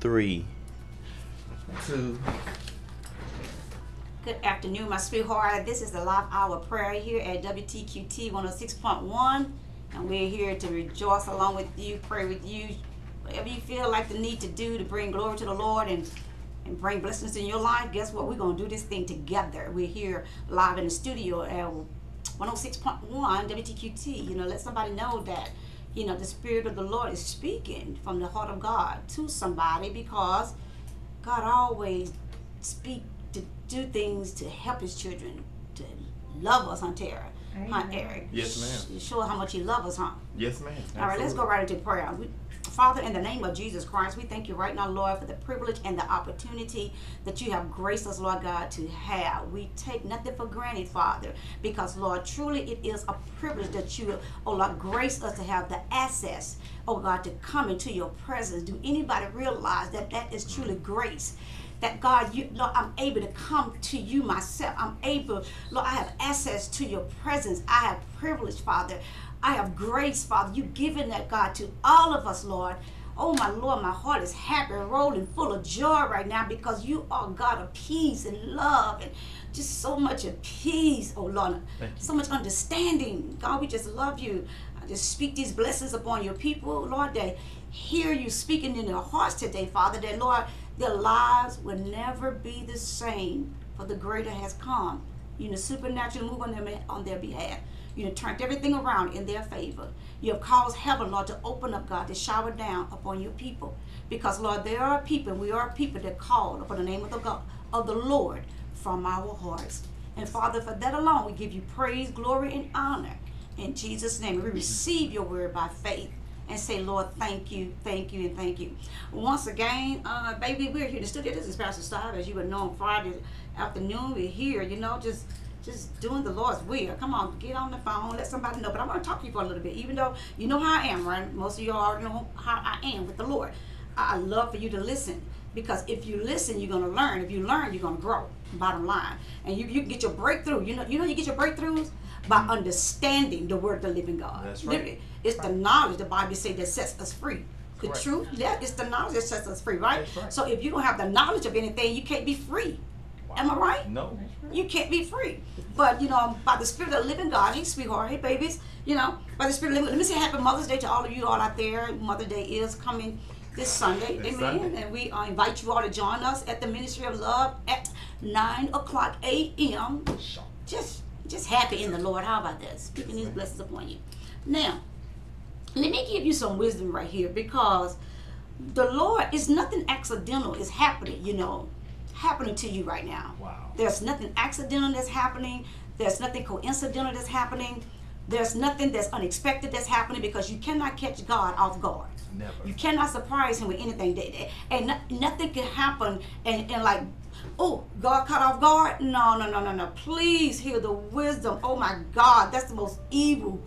3, 2. Good afternoon, my sweetheart. This is the live hour prayer here at WTQT 106.1, and we're here to rejoice along with you, pray with you, whatever you feel like the need to do to bring glory to the Lord and bring blessings in your life. Guess what? We're going to do this thing together. We're here live in the studio at 106.1 WTQT. You know, let somebody know that, you know, the Spirit of the Lord is speaking from the heart of God to somebody, because God always speaks to do things to help his children, to love us, huh, Tara? Huh, Eric? Yes, ma'am. You sure how much he loves us, huh? Yes, ma'am. All right, let's go right into prayer. Father, in the name of Jesus Christ, we thank you right now, Lord, for the privilege and the opportunity that you have graced us, Lord God, to have. We take nothing for granted, Father, because, Lord, truly it is a privilege that you, oh Lord, grace us to have the access, oh God, to come into your presence. Do anybody realize that that is truly grace? That God, you, Lord, I'm able to come to you myself. I'm able, Lord, I have access to your presence. I have privilege, Father. I have grace, Father. You've given that, God, to all of us, Lord. Oh, my Lord, my heart is happy and rolling full of joy right now, because you are God of peace and love and just so much of peace, oh Lord. So much understanding. God, we just love you. I just speak these blessings upon your people, Lord, that hear you speaking in their hearts today, Father, that, Lord, their lives will never be the same, for the greater has come. You know, supernaturally move on their behalf. You know, turned everything around in their favor. You have caused heaven, Lord, to open up, God, to shower down upon your people. Because, Lord, there are people, we are people that call upon the name of the God, of the Lord, from our hearts. And Father, for that alone, we give you praise, glory, and honor. In Jesus' name, we receive your word by faith and say, Lord, thank you, and thank you. Once again, baby, we're here in the studio. This is Pastor Steib. As you would know, on Friday afternoon, we're here, you know, just doing the Lord's will. Come on, get on the phone, let somebody know. But I'm going to talk to you for a little bit, even though you know how I am, right? Most of you already know how I am with the Lord. I love for you to listen, because if you listen, you're going to learn. If you learn, you're going to grow, bottom line. And you can get your breakthrough. You know you get your breakthroughs by understanding the word of the living God. That's right. Literally, it's the knowledge, the Bible says, that sets us free. The truth, yeah, it's the knowledge that sets us free, right? Right. So if you don't have the knowledge of anything, you can't be free. Wow. Am I right? No. You can't be free. But, you know, by the Spirit of the living God, hey, sweetheart, hey, babies, you know, by the Spirit of the living, let me say happy Mother's Day to all of you all out there. Mother's Day is coming this Sunday, amen. And we invite you all to join us at the Ministry of Love at 9:00 a.m. Just happy in the Lord. How about that? Speaking these blessings upon you. Now, let me give you some wisdom right here, because the Lord is nothing accidental is happening, you know, happening to you right now. Wow. There's nothing accidental that's happening. There's nothing coincidental that's happening. There's nothing that's unexpected that's happening, because you cannot catch God off guard. Never. You cannot surprise him with anything. And nothing can happen and like, oh, God caught off guard? No. Please hear the wisdom. Oh my God, that's the most evil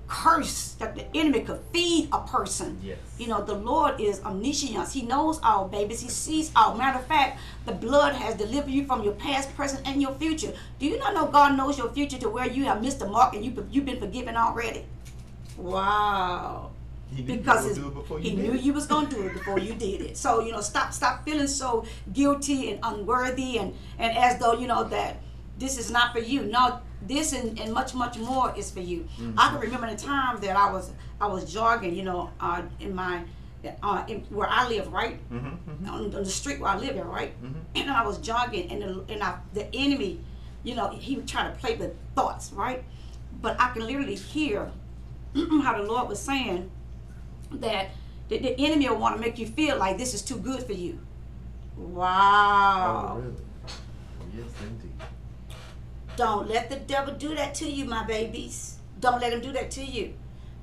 curse that the enemy could feed a person. Yes. You know, the Lord is omniscient. He knows all, babies. He sees all. Matter of fact, the blood has delivered you from your past, present, and your future. Do you not know God knows your future to where you have missed the mark and you've been forgiven already? Wow. Because he knew you was going to do it before you did it. So, you know, stop feeling so guilty and unworthy and as though, you know, that this is not for you. No, this and much more is for you. Mm-hmm. I can remember the time that I was jogging, you know, in my where I live, right? Mm-hmm. On the street where I live at, right? Mm-hmm. And I was jogging, and the enemy, you know, he would try to play with thoughts, right? But I can literally hear how the Lord was saying that the enemy will want to make you feel like this is too good for you. Wow. Oh, really? Yes, indeed. Don't let the devil do that to you, my babies. Don't let him do that to you.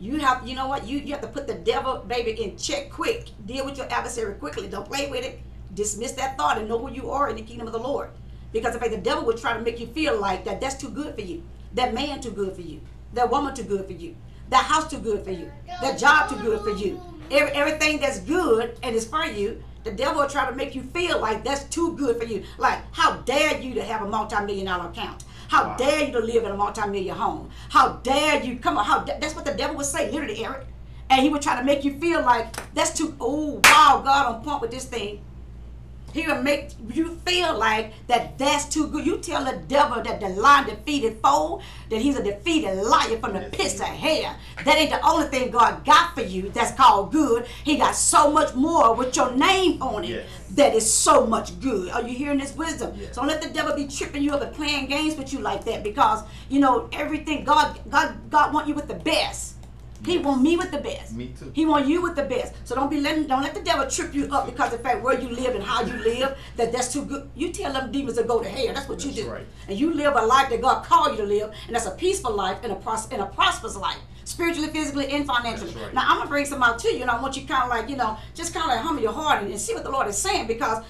You know what? You have to put the devil, baby, in check quick. Deal with your adversary quickly. Don't play with it. Dismiss that thought and know who you are in the kingdom of the Lord. Because if the devil would try to make you feel like that's too good for you. That man too good for you. That woman too good for you. That house too good for you. That job too good for you. Everything that's good and is for you, the devil will try to make you feel like that's too good for you. Like, how dare you to have a multi-million-dollar account? How dare you to live in a multi-million home? How dare you? Come on, that's what the devil would say, literally, Eric. And he would try to make you feel like that's too, oh, wow, God on point with this thing. He will make you feel like that's too good. You tell the devil that the lion defeated foe, that he's a defeated lion from the pits of hell. That ain't the only thing God got for you that's called good. He got so much more with your name on it that is so much good. Are you hearing this wisdom? Yes. So don't let the devil be tripping you up and playing games with you like that, because, you know, everything, God want you with the best. He want me with the best. Me too. He want you with the best. So don't let the devil trip you up because of the fact where you live and how you live, that's too good. You tell them demons to go to hell. That's what you do. Right. And you live a life that God called you to live, and that's a peaceful life and a prosperous life, spiritually, physically, and financially. Right. Now I'm gonna bring some out to you, and I want you kind of like, you know, just kind of like humble your heart and see what the Lord is saying, because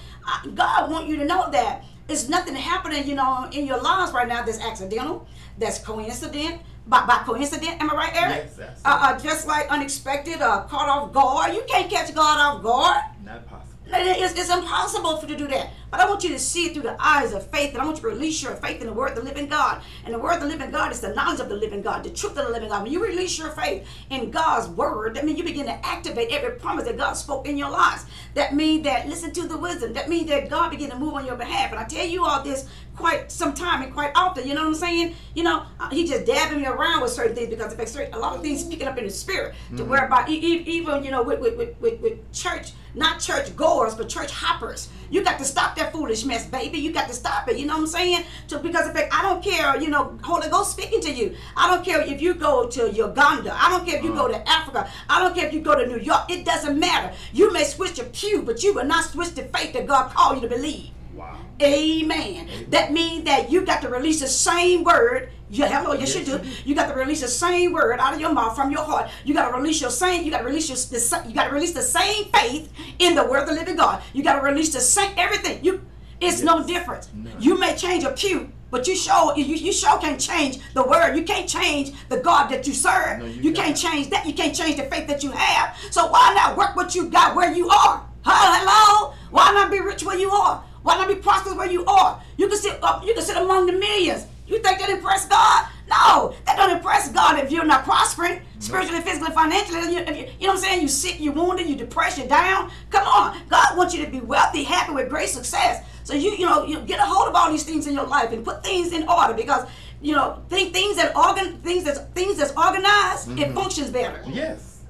God wants you to know that it's nothing happening, you know, in your lives right now that's accidental, that's coincident. By coincidence, am I right, Eric? Yes, just like unexpected, caught off guard. You can't catch God off guard. Not possible. It's impossible for you to do that. But I want you to see it through the eyes of faith, and I want you to release your faith in the word of the living God. And the word of the living God is the knowledge of the living God, the truth of the living God. When you release your faith in God's word, that means you begin to activate every promise that God spoke in your lives. That means that, listen to the wisdom, that means that God begin to move on your behalf. And I tell you all this quite some time and quite often, you know what I'm saying? You know, he just dabbing me around with certain things, because a lot of things picking up in the spirit, to whereby even, you know, with church, not church goers, but church hoppers. You got to stop that foolish mess, baby. You got to stop it. You know what I'm saying? Because in fact, I don't care, you know, Holy Ghost speaking to you. I don't care if you go to Uganda. I don't care if you go to Africa. I don't care if you go to New York. It doesn't matter. You may switch your pew, but you will not switch the faith that God called you to believe. Wow. Amen. That means that you got to release the same word. Hello, yes you do. You got to release the same word out of your mouth, from your heart. You got to release your same. You got to release you got to release the same faith in the word of the living God. You got to release the same everything. It's no difference. No. You may change a pew, but you sure can't change the word. You can't change the God that you serve. No, you can't change that. You can't change the faith that you have. So why not work what you got where you are? Hello. Why not be rich where you are? Why not be prosperous where you are? You can sit among the millions. You think that impress God? No, that don't impress God if you're not prospering spiritually, physically, financially. You know what I'm saying? You sick, you wounded, you depressed, you're down. Come on, God wants you to be wealthy, happy, with great success. So you get a hold of all these things in your life and put things in order, because you know things that's organized, it functions better. Yes.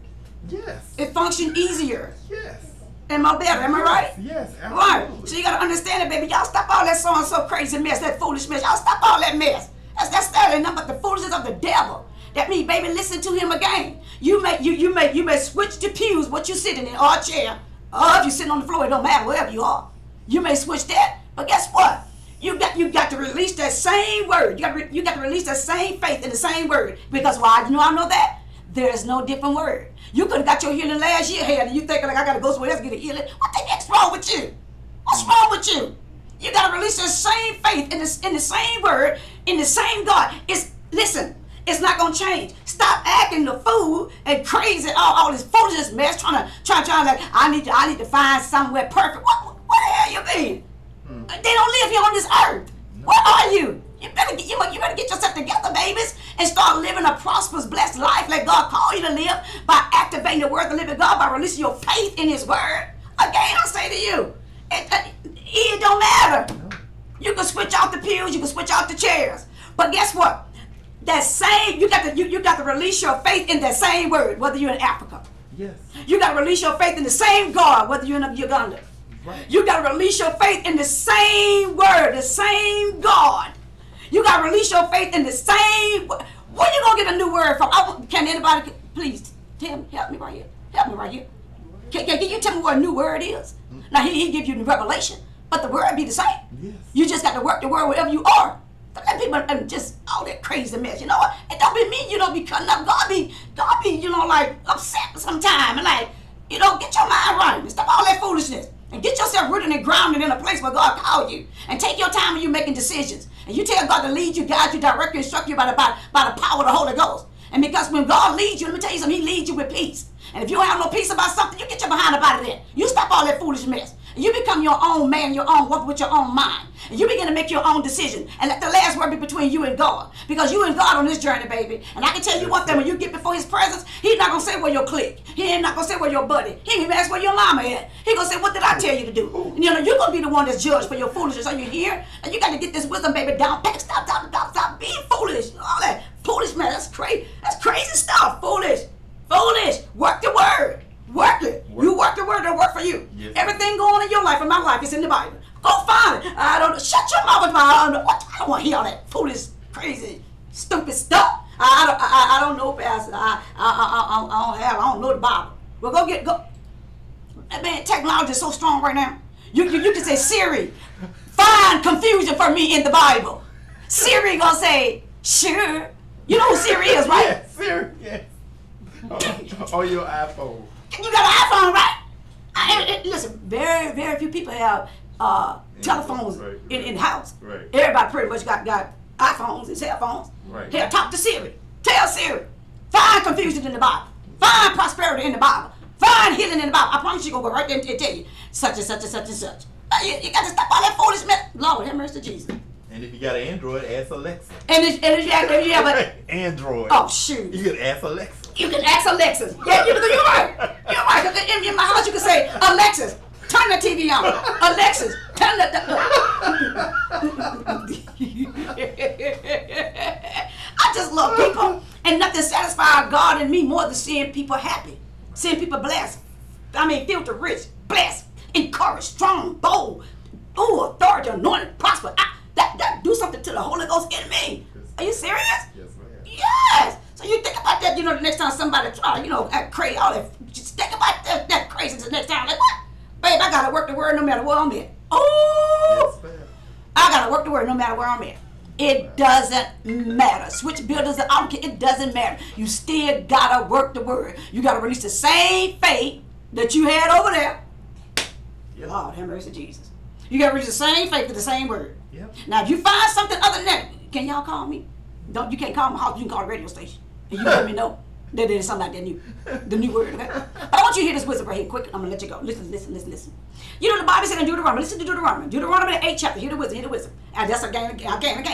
It functions easier. Yes. Am I better? Am I right? Yes, absolutely. Right. So you got to understand it, baby. Y'all stop all that so-and-so crazy mess, that foolish mess. Y'all stop all that mess. That's nothing but the foolishness of the devil. That means, baby, listen to him again. You may switch the pews, what you sitting in, or a chair. Or if you're sitting on the floor, it don't matter, wherever you are. You may switch that, but guess what? You got to release that same word. You got to release that same faith in the same word. Because why? You know I know that? There is no different word. You could have got your healing last year, and you thinking like, I got to go somewhere else to get a healing. What the heck's wrong with you? What's wrong with you? You got to release the same faith in the same word, in the same God. Listen, it's not going to change. Stop acting the fool and crazy, all this foolishness mess, trying like, I need to find somewhere perfect. What the hell you mean? They don't live here on this earth. What are you? You better get yourself together, babies, and start living a prosperous, blessed life like God called you to live, by activating the word of the living God, by releasing your faith in his word. Again, I say to you, it don't matter. You can switch out the pews, you can switch out the chairs. But guess what? That same, you got to release your faith in that same word, whether you're in Africa. Yes. You got to release your faith in the same God, whether you're in Uganda. Right. You got to release your faith in the same word, the same God. You got to release your faith in the same. Where you going to get a new word from? Can anybody, please, Tim, help me right here. Help me right here. Can you tell me what a new word is? Now, he give you the revelation, but the word be the same. Yes. You just got to work the word wherever you are. Don't let people just all that crazy mess. You know what? It don't be me, be cutting up. God be, like upset sometime. And like, get your mind right and stop all that foolishness. And get yourself rooted and grounded in a place where God called you. And take your time when you're making decisions. And you tell God to lead you, guide you, direct you, instruct you by the power of the Holy Ghost. And because when God leads you, let me tell you something, he leads you with peace. And if you don't have no peace about something, you get your behind up out of there. You stop all that foolish mess. And you become your own man, your own woman with your own mind. And you begin to make your own decision. And let the last word be between you and God. Because you and God on this journey, baby. And I can tell you one thing, when you get before his presence, he's not going to say where your clique. He ain't not going to say where your buddy. He ain't even ask where your mama at. He going to say, what did I tell you to do? And, you know, you're going to be the one that's judged for your foolishness. Are you here? And you got to get this wisdom, baby, down. Stop being foolish. All that foolish, man. That's crazy. That's crazy stuff. Foolish. Work the word. Work it. You work the word, it'll work for you. Yes. Everything going on in your life and my life is in the Bible. Go find it. I don't know. Shut your mouth about I don't want to hear all that foolish, crazy, stupid stuff. I don't know, Pastor. I don't know the Bible. Well, go. Man, technology is so strong right now. You can say, Siri, find confusion for me in the Bible. Siri gonna say, sure. You know who Siri is, right? Yes, Siri, yes. On your iPhone. You got an iPhone, right? Listen, very, very few people have telephones in the house. Right. Everybody pretty much got iPhones and cell phones. Right. Here, talk to Siri. Tell Siri, find confusion in the Bible. Find prosperity in the Bible. Find healing in the Bible. I promise you, gonna go right there and tell you such and such and such and such. You got to stop all that foolish mess. Lord, have mercy, Jesus. And if you got an Android, ask Alexa. And if you have an Android. Oh, shoot. You can ask Alexa. You can ask Alexis. Yeah, you're right. You're right. In my house, you can say, Alexis, turn the TV on. Alexis, turn the... I just love people. And nothing satisfies God and me more than seeing people happy. Seeing people blessed. I mean, filter rich, blessed, encouraged, strong, bold, authority, anointed, prosper. That do something to the Holy Ghost in me. Are you serious? Yes, ma'am. Yes. So you think about that, you know, the next time somebody try, you know, act crazy, all that, just think about that craziness the next time. Like, what? Babe, I got to work the word no matter where I'm at. Oh, yes, ma'am. I got to work the word no matter where I'm at. It doesn't matter. Switch builders, I don't care. It doesn't matter. You still got to work the word. You got to release the same faith that you had over there. Yep. Lord, have mercy, Jesus. You got to release the same faith with the same word. Yep. Now, if you find something other than that, can y'all call me? You can't call my house. You can call the radio station. And you let me know that there's something like the new word, okay? But I want you to hear this wisdom right here quick. I'm going to let you go. Listen. You know, the Bible said in Deuteronomy, listen to Deuteronomy. Deuteronomy, the 8th chapter. Hear the wisdom. And that's again,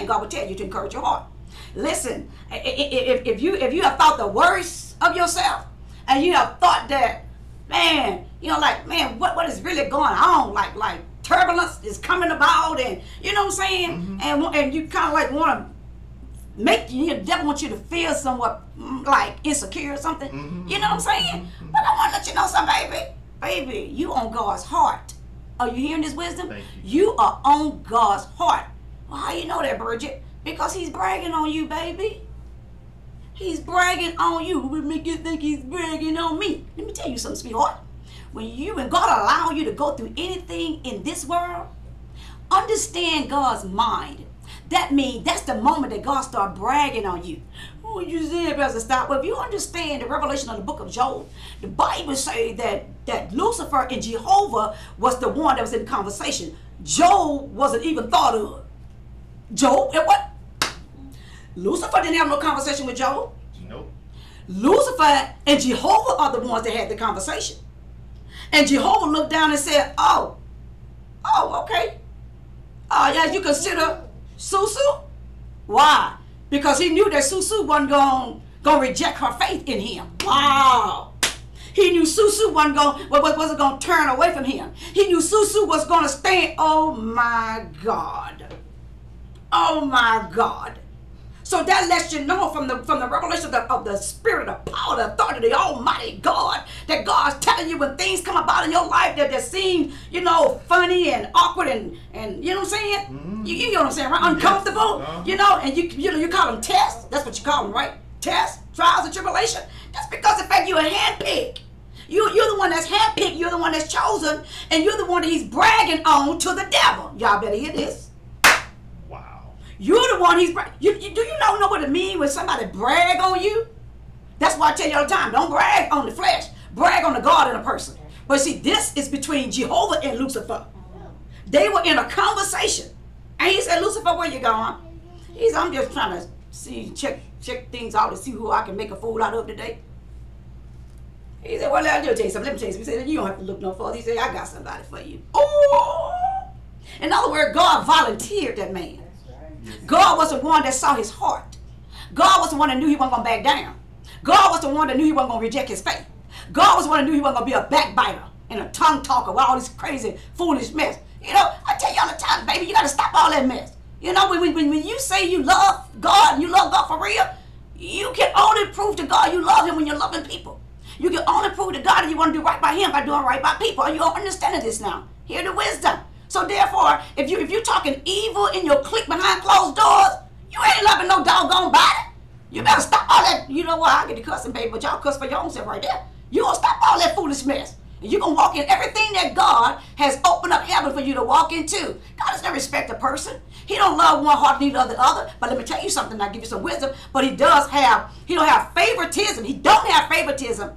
God will tell you to encourage your heart. Listen, if you have thought the worst of yourself, and you have thought that, man, you know, like, man, what is really going on? Like turbulence is coming about, and you know what I'm saying? Mm-hmm. And you kind of like want to the devil wants you to feel somewhat like insecure or something. Mm-hmm. You know what I'm saying? Mm-hmm. But I want to let you know something, baby, you on God's heart. Are you hearing this wisdom? Thank you. You are on God's heart. Well, how you know that, Bridget? Because he's bragging on you, baby. He's bragging on you. What would make you think he's bragging on me? Let me tell you something, sweetheart. When God allow you to go through anything in this world, understand God's mind. That means that's the moment that God start bragging on you. Oh, you said, Pastor Stop. Well, if you understand the revelation of the book of Job, the Bible say that Lucifer and Jehovah was the one that was in the conversation. Job wasn't even thought of. Job, and what? Lucifer didn't have no conversation with Job. Nope. Lucifer and Jehovah are the ones that had the conversation. And Jehovah looked down and said, oh, okay. Yeah, you consider Susu? Why? Because he knew that Susu wasn't going to reject her faith in him. Wow. He knew Susu wasn't going to turn away from him. He knew Susu was going to stand. Oh, my God. Oh, my God. So that lets you know from the revelation of the spirit, the power, the authority of the Almighty God, that God's telling you when things come about in your life that seem, you know, funny and awkward and you know what I'm saying? Mm-hmm. You know what I'm saying, right? Uncomfortable, yes. You know, and you call them tests. That's what you call them, right? Tests, trials, and tribulation. That's because the fact you're a handpicked. You're the one that's handpicked. You're the one that's chosen, and you're the one that he's bragging on to the devil. Y'all better hear this. You're the one he's bragging. Do you know what it means when somebody brag on you? That's why I tell you all the time, don't brag on the flesh. Brag on the God in a person. But see, this is between Jehovah and Lucifer. They were in a conversation. And he said, Lucifer, where you going? He said, I'm just trying to check things out to see who I can make a fool out of today. He said, well, let me tell you something. He said, you don't have to look no further. He said, I got somebody for you. Oh! In other words, God volunteered that man. God was the one that saw his heart. God was the one that knew he wasn't going to back down. God was the one that knew he wasn't going to reject his faith. God was the one that knew he wasn't going to be a backbiter and a tongue talker with all this crazy, foolish mess. You know, I tell you all the time, baby, you got to stop all that mess. You know, when you say you love God and you love God for real, you can only prove to God you love him when you're loving people. You can only prove to God that you want to do right by him by doing right by people. Are you understanding this now? Hear the wisdom. So therefore, if you're talking evil in your clique behind closed doors, you ain't loving no doggone body. You better stop all that. You know what? I get the cussing, baby, but y'all cuss for your own self right there. You gonna stop all that foolish mess. And you're gonna walk in everything that God has opened up heaven for you to walk into. God does not respect a person. He don't love one heart neither of the other. But let me tell you something, I'll give you some wisdom. But he don't have favoritism. He don't have favoritism,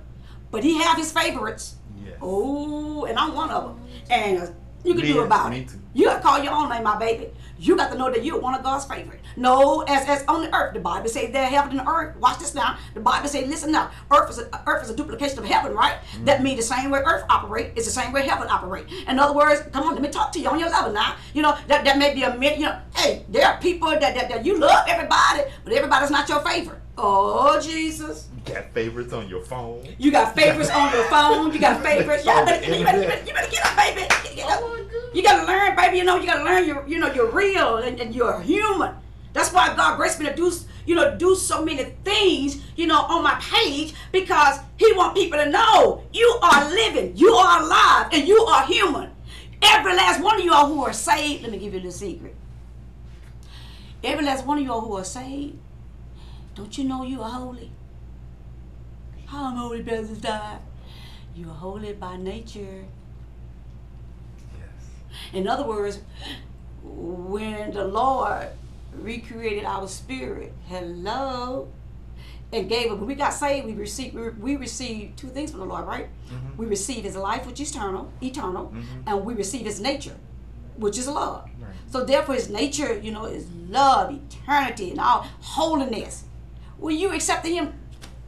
but he have his favorites. Yes. Oh, and I'm one of them. And you can do about it. You got to call your own name, my baby. You got to know that you're one of God's favorite. No, as on the earth, the Bible says there heaven and earth. Watch this now. The Bible says, listen now, earth is a duplication of heaven, right? Mm-hmm. That means the same way earth operates is the same way heaven operates. In other words, come on, let me talk to you on your level now. You know, that may be hey, there are people that you love everybody, but everybody's not your favorite. Oh, Jesus. You got favorites on your phone. You got favorites on your phone. You got favorites. You better get up, baby. Get up. You gotta learn, baby. You got to learn you're real and you're human. That's why God graced me to do so many things, on my page, because he wants people to know you are living, you are alive, and you are human. Every last one of y'all who are saved, let me give you the secret. Every last one of y'all who are saved, don't you know you are holy? I'm holy, Bridget Steib. You are holy by nature. Yes. In other words, when the Lord recreated our spirit, and gave it, when we got saved, we received two things from the Lord, right? Mm-hmm. We receive his life, which is eternal, mm-hmm. and we receive his nature, which is love. Right. So therefore his nature, is love, eternity, and all holiness. When you accepted him,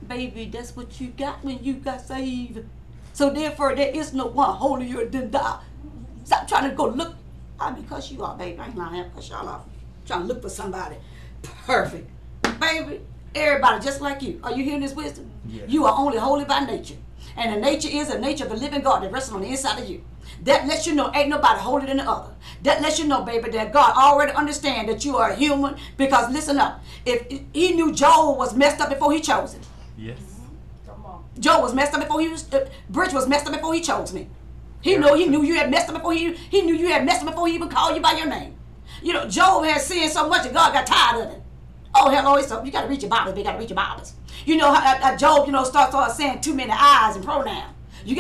baby, that's what you got when you got saved. So therefore there is no one holier than thou. Stop trying to go look. Because you are, baby. I ain't lying, because y'all are trying to look for somebody perfect. Baby, everybody just like you. Are you hearing this wisdom? Yes. You are only holy by nature. And the nature is the nature of the living God that rests on the inside of you. That lets you know ain't nobody holier than the other. That lets you know, baby, that God already understands that you are a human. Because listen up, if he knew Job was messed up before he chose him. Yes. Come on. Job was messed up before Bridget was messed up before he chose me. He knew you had messed up before he knew you had messed up before he even called you by your name. Job had sinned so much that God got tired of it. Oh, hello, so you got to read your Bibles. You got to read your Bibles. How Job, started saying too many I's and pronouns. Baby, you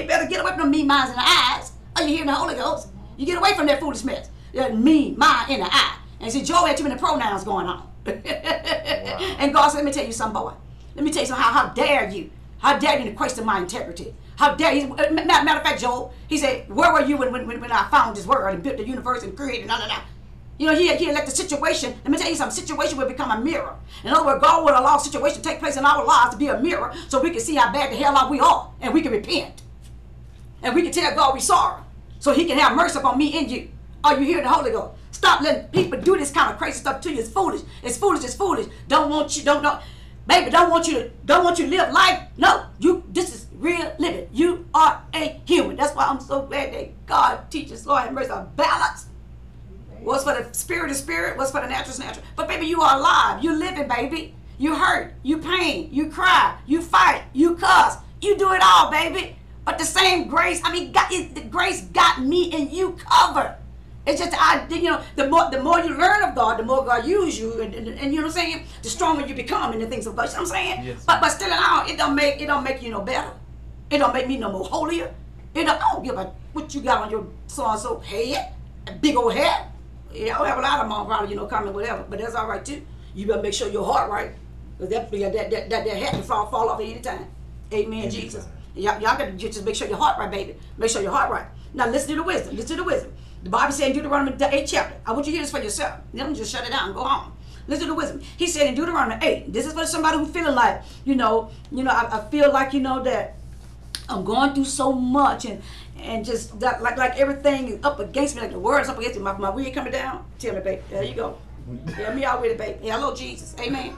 better get away from the me, mines, and the I's. Are you hearing the Holy Ghost? You get away from that foolish mess. Me, mine, and the I. And see, Job had too many pronouns going on. Wow. And God said, let me tell you something, boy. Let me tell you something. How dare you? How dare you to question my integrity? How dare you? Matter of fact, Job, he said, where were you when I found this world and built the universe and created He had let the situation, let me tell you something, situation will become a mirror. In other words, God will allow situation to take place in our lives to be a mirror so we can see how bad the hell we are and we can repent. And we can tell God we're sorry so he can have mercy upon me and you. Are you hearing the Holy Ghost? Stop letting people do this kind of crazy stuff to you. It's foolish. It's foolish. It's foolish. Don't want you to live life. No, this is real living. You are a human. That's why I'm so glad that God teaches, Lord have mercy, a balance. What's for the spirit is spirit, what's for the natural is natural. But baby, you are alive. You living, baby. You hurt, you pain, you cry, you fight, you cuss. You do it all, baby. But the same grace, the grace got me and you covered. It's just, the more you learn of God, the more God uses you, and you know what I'm saying? The stronger you become in the things of God. You know what I'm saying? Yes. But still in all, it don't make you no better. It don't make me no more holier. I don't give a what you got on your so-and-so head, a big old head. Yeah, I don't have a lot of them probably, coming, whatever. But that's all right too. You better make sure your heart right. Because that head can fall off at any time. Amen, Jesus. Y'all got to just make sure your heart right, baby. Make sure your heart right. Now listen to the wisdom. Listen to the wisdom. The Bible said in Deuteronomy the 8th chapter. I want you to hear this for yourself. Then just shut it down and go on. Listen to the wisdom. He said in Deuteronomy 8. This is for somebody who feeling like, I feel like, that I'm going through so much and and just like everything is up against me, like the world's up against me. My wig coming down. Tell me, baby. There you go. Help me out with it, baby. Hello, Jesus. Amen.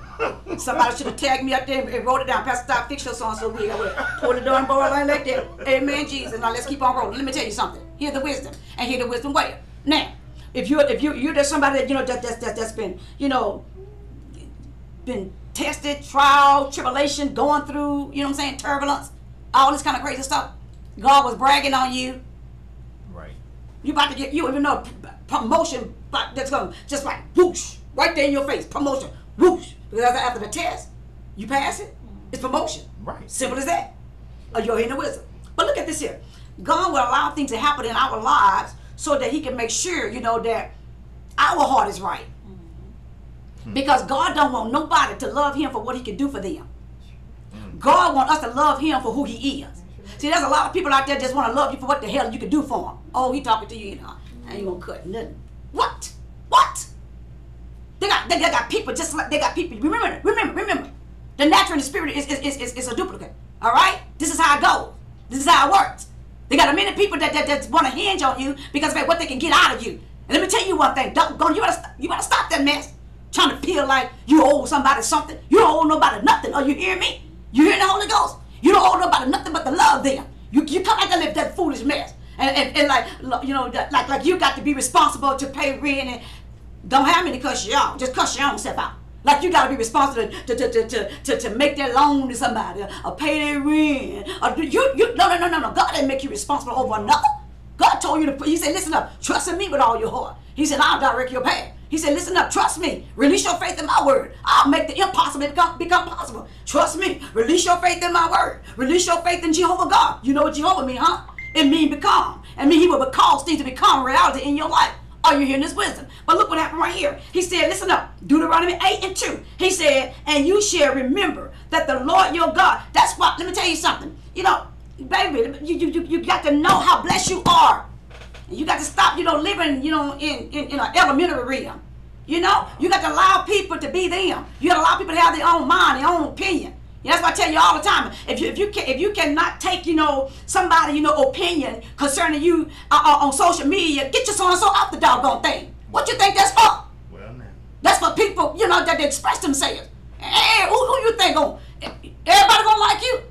Somebody should have tagged me up there and wrote it down. Pastor, stop, fix your so-and-so wig. I would have pulled the darn board line like that. Amen, Jesus. Now let's keep on rolling. Let me tell you something. Hear the wisdom, and hear the wisdom way. Now, if you're just somebody that, you know, that's been, you know, been tested, trial, tribulation, going through, you know what I'm saying, turbulence, all this kind of crazy stuff. God was bragging on you. Right. You about to get, you even know, promotion that's going to just like whoosh, right there in your face. Promotion, whoosh. Because after the test, you pass it, it's promotion. Right. Simple as that. Or you're in the wisdom. But look at this here. God will allow things to happen in our lives so that he can make sure, you know, that our heart is right. Because God don't want nobody to love him for what he can do for them. God wants us to love him for who he is. See, there's a lot of people out there just want to love you for what the hell you can do for him. Oh, he talking to you, you know. I ain't gonna cut nothing. What? What? They got people just like they got people. Remember. The natural and the spirit is a duplicate. All right? This is how it goes. This is how it works. They got a many people that want to hinge on you because of what they can get out of you. And let me tell you one thing. You better stop that mess. Trying to feel like you owe somebody something. You don't owe nobody nothing. Oh, you hear me? You hear the Holy Ghost? You don't owe nobody nothing but to love them. You come out and live that foolish mess. And like, you know, like you got to be responsible to pay rent and don't have me to cuss you out. Just cuss your own self out. Like you got to be responsible to make that loan to somebody or pay their rent. Or no. God didn't make you responsible over another. God told you to, he said, listen up, trust in me with all your heart. He said, I'll direct your path. He said, listen up, trust me. Release your faith in my word. I'll make the impossible become possible. Trust me. Release your faith in my word. Release your faith in Jehovah God. You know what Jehovah mean, huh? It means become. It means he will cause things to become reality in your life. Are you hearing this wisdom? But look what happened right here. He said, listen up, Deuteronomy 8:2. He said, and you shall remember that the Lord your God, that's what, let me tell you something. You know, baby, you got to know how blessed you are. And you got to stop, you know, living, you know, in an elementary realm. You know, you got to allow people to be them. You got to allow people to have their own mind, their own opinion. You know, that's why I tell you all the time. If you cannot take, you know, somebody, you know, opinion concerning you on social media, get your so-and-so off the doggone thing. What you think that's for? Well, now. That's for people, you know, that they express themselves. Hey, who you think everybody gonna like you?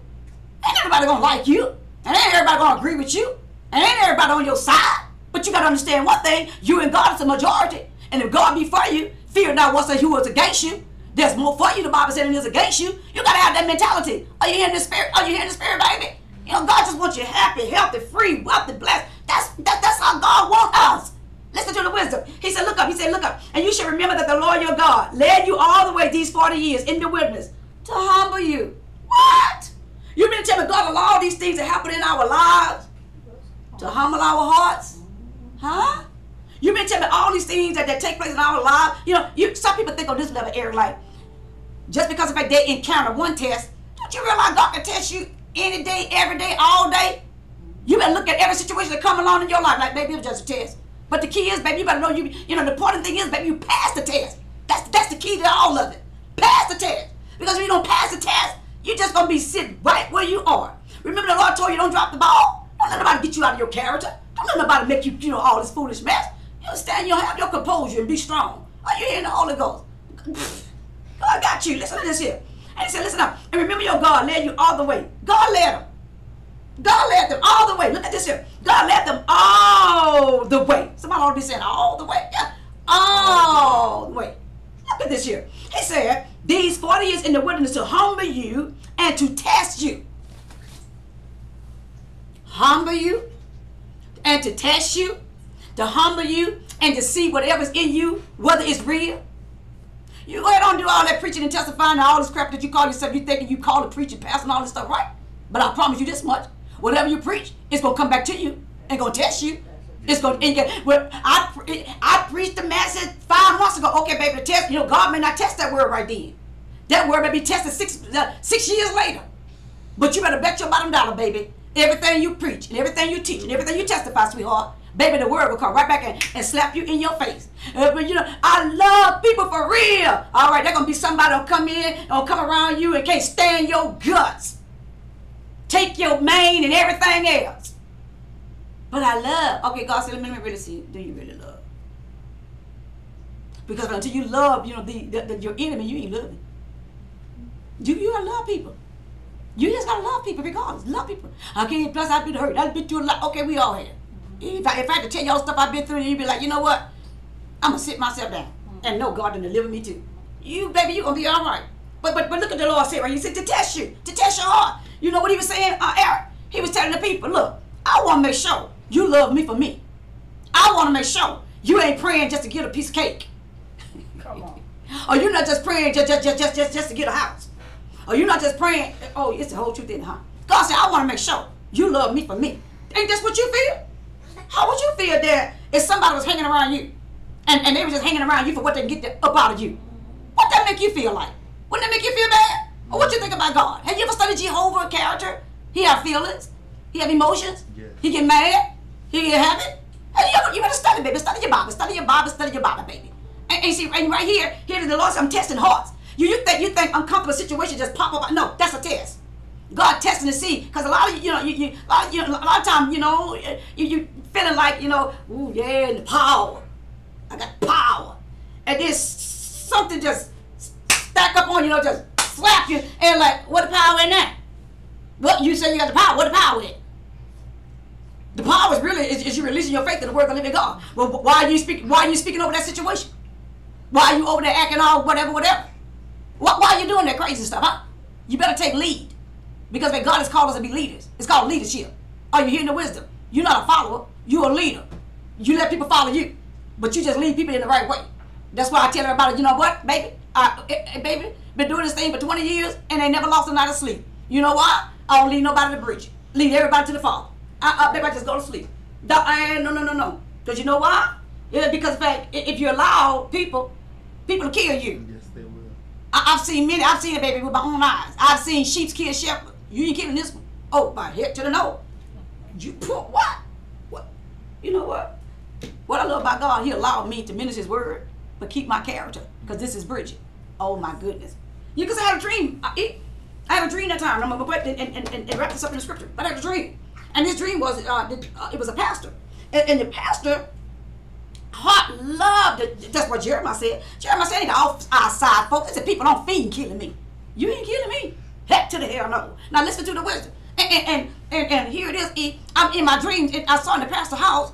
Ain't everybody gonna like you. And ain't everybody gonna agree with you. And ain't everybody on your side. But you gotta understand one thing, you and God is the majority. And if God be for you, fear not who was against you. There's more for you, the Bible said, than is against you. You gotta have that mentality. Are you hearing the spirit? Are you hearing the spirit, baby? You know, God just wants you happy, healthy, free, wealthy, blessed. That's how God wants us. Listen to the wisdom. He said, look up. And you should remember that the Lord your God led you all the way these 40 years in the wilderness to humble you. What? You mean to tell me God allowed these things to happen in our lives? To humble our hearts? Huh? You mean to tell me all these things that take place in our lives? You know, some people think on this level, Eric, like, just because if they encounter one test, don't you realize God can test you any day, every day, all day? You better look at every situation that come along in your life like, baby, it was just a test. But the key is, baby, you better know you know, the important thing is, baby, you pass the test. That's the key to all of it. Pass the test. Because if you don't pass the test, you're just going to be sitting right where you are. Remember the Lord told you don't drop the ball? Don't let nobody get you out of your character. Don't let nobody make you, you know, all this foolish mess. You understand? You'll have your composure and be strong. Are you hearing the Holy Ghost? God got you. Listen to this here. And he said, listen up. And remember your God led you all the way. God led them. God led them all the way. Look at this here. God led them all the way. Somebody ought to be saying all the way. Yeah. All the way. Look at this here. He said, these 40 years in the wilderness to humble you and to test you. Humble you and to test you. To humble you and to see whatever's in you, whether it's real. You go ahead and do all that preaching and testifying and all this crap that you call yourself. You thinking you call the preaching, pastor, and all this stuff, right? But I promise you this much. Whatever you preach, it's going to come back to you and going to test you. It's going to, well, I preached the message 5 months ago. Okay, baby, the test, you know, God may not test that word right then. That word may be tested 6 years later. But you better bet your bottom dollar, baby. Everything you preach and everything you teach and everything you testify, sweetheart, baby, the word will come right back and slap you in your face. But you know, I love people for real. All right, there's going to be somebody who'll come in or come around you and can't stand your guts. Take your mane and everything else. But I love. Okay, God said, let me really see. Do you really love? Because until you love, you know, your enemy, you ain't loving. You gotta love people. You just gotta love people regardless. Love people. Okay, plus I've been hurt. I've been through a lot. Okay, we all have. If I had to tell y'all stuff I've been through, you'd be like, you know what? I'm gonna sit myself down and know God done deliver me too. You, baby, you gonna be all right. But look at the Lord said, right? He said to test you, to test your heart. You know what he was saying, Eric? He was telling the people, look, I want to make sure you love me for me. I want to make sure you ain't praying just to get a piece of cake. Come on. Or you're not just praying just to get a house. Or you're not just praying, oh, it's the whole truth in it, huh? God said, I want to make sure you love me for me. Ain't this what you feel? How would you feel there if somebody was hanging around you and they were just hanging around you for what they get up out of you? What that make you feel like? Wouldn't that make you feel bad? Or what you think about God? Have you ever studied Jehovah's character? He have feelings. He have emotions. Yes. He get mad. He get happy. Hey, you better study, baby. Study your Bible. Study your Bible. Study your Bible, baby. And see, and right here the Lord said, I'm testing hearts. You think uncomfortable situations just pop up? No, that's a test. God testing to see, because a lot of a lot of times, you feeling like, ooh, yeah, the power. I got power, and then something just stack up on you, just slap you, and like, what the power in that? What you say you got the power? What the power in? The power is really is you releasing your faith in the word of the living God. Well, why are you speaking? Why are you speaking over that situation? Why are you over there acting all whatever? Why are you doing that crazy stuff, huh? You better take lead. Because God has called us to be leaders. It's called leadership. Are you hearing the wisdom? You're not a follower. You're a leader. You let people follow you. But you just lead people in the right way. That's why I tell everybody, you know what, baby? Baby, been doing this thing for 20 years and they never lost a night of sleep. You know why? I don't lead nobody to Bridget. Lead everybody to the Father. Baby, I just go to sleep. No. Because you know why? Yeah, because in fact, if you allow people will kill you. Yes, they will. I've seen it, baby, with my own eyes. I've seen sheep kill shepherds. You ain't killing this one. Oh, my head to the nose. You put what? What? You know what? What I love about God, he allowed me to minister his word, but keep my character. Because this is Bridget. Oh, my goodness. Because I had a dream. I had a dream that time. I'm going to put and wrap this up in the scripture. But I had a dream. And this dream was, it was a pastor. And the pastor, heart loved it. That's what Jeremiah said. Jeremiah said, ain't outside folks. He said, people don't feed and killing me. You ain't killing me. Heck to the hell no. Now listen to the wisdom. And here it is. I'm in my dreams. I saw in the pastor's house,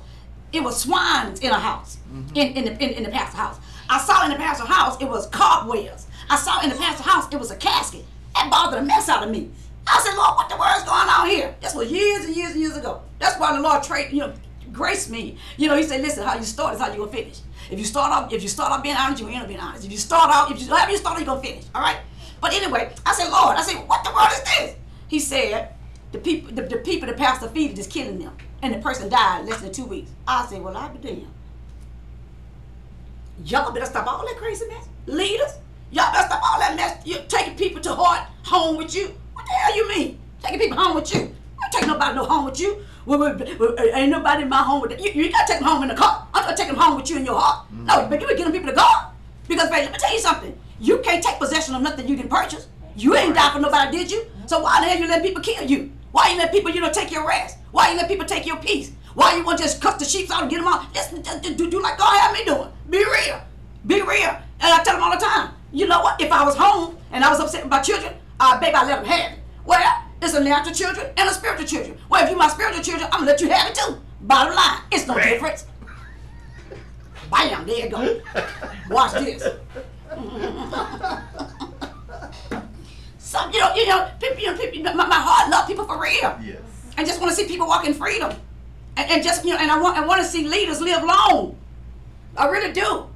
it was swines in a house. Mm-hmm. In the pastor's house. I saw in the pastor's house, it was cobwebs. I saw in the pastor's house, it was a casket. That bothered the mess out of me. I said, Lord, what the world's going on here? This was years and years and years ago. That's why the Lord graced me. He said, listen, how you start is how you gonna finish. If you start off being honest, you end up being honest. If you start off, however you start, you're gonna finish. All right. But anyway, I said, Lord, what the world is this? He said, the people the pastor feeded is killing them, and the person died in less than 2 weeks. I said, well, I'll be damned. Y'all better stop all that craziness. Leaders, y'all better stop all that mess. You're taking people to heart, home with you. What the hell you mean? Taking people home with you? I ain't taking nobody no home with you. Ain't nobody in my home with you. You gotta take them home in the car. I'm gonna take them home with you in your heart. Mm-hmm. No, but you were getting people to God. Because, baby, let me tell you something. You can't take possession of nothing you didn't purchase. You ain't died for nobody, did you? So why the hell you let people kill you? Why you let people, take your rest? Why you let people take your peace? Why you want to just cut the sheep out and get them out? Just do like God had me doing. Be real. Be real. And I tell them all the time, you know what? If I was home and I was upset with my children, baby, I let them have it. Well, it's a natural children and a spiritual children. Well, if you my spiritual children, I'm going to let you have it too. Bottom line, it's no difference. Bam, there you go. Watch this. Some, people, my heart love people for real. Yes. I just want to see people walk in freedom, and just and I want to see leaders live long. I really do.